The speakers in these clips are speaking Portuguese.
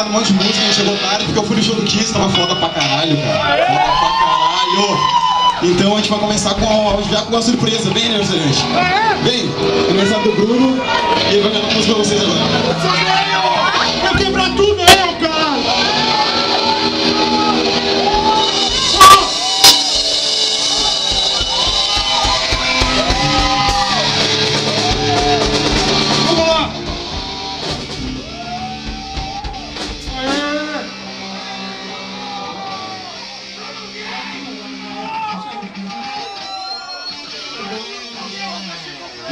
um monte de música, a gente chegou tarde porque eu fui no show do Kiss, tava foda pra caralho, cara. Foda pra caralho. Então a gente vai começar já com uma surpresa, bem aniversariante. Bem, aniversário do Bruno, e ele vai cantar uma música pra vocês agora. Vou quebrar tudo, cara! Vamos lá!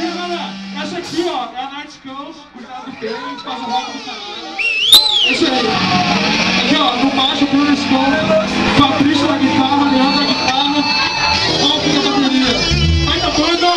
E galera, essa aqui ó, é a Night Skulls, cuidado do pé, a gente faz o rock do caralho. É isso aí. Aqui ó, no baixo, Bruno Skull, Fabrício na guitarra, Leandro na guitarra, Alvin na bateria. Vai da banda!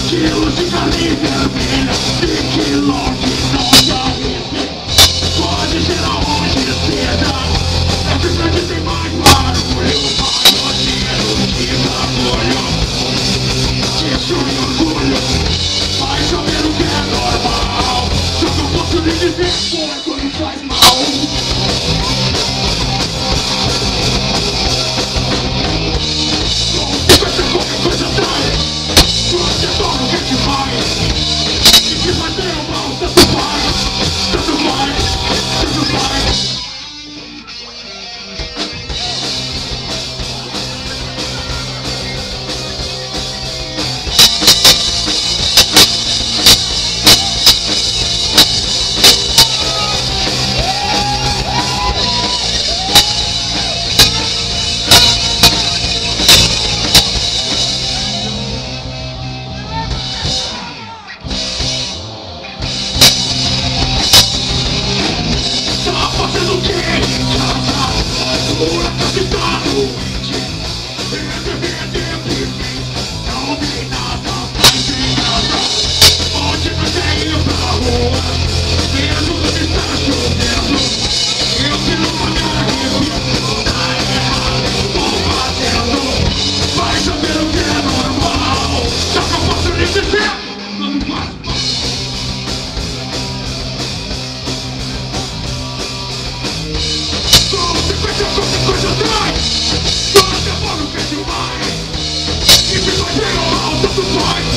Quilos de carne vermelha e quilos de noja. Pode ser aonde seja, essa cidade tem mais barulho, maior cheiro de bagulho. Isso me orgulho, vai saber o que é normal. Só que eu posso lhe dizer quando faz mal. Qualquer coisa trai. Você toma o que te faz. E se fazer o mal, tanto faz. Tanto faz, tanto faz. Fazendo o que em casa? Por acaso está doente? Não tem nada mais em casa. Onde você ir pra rua? Mesmo que está chovendo, eu que não me arrependo. Tá errado, vou fazendo. Vai saber o que é normal. Só que eu posso lhe dizer quando faz mal. Qualquer coisa trai. Quando eu for no que demais. E se fazer o mal, tanto faz.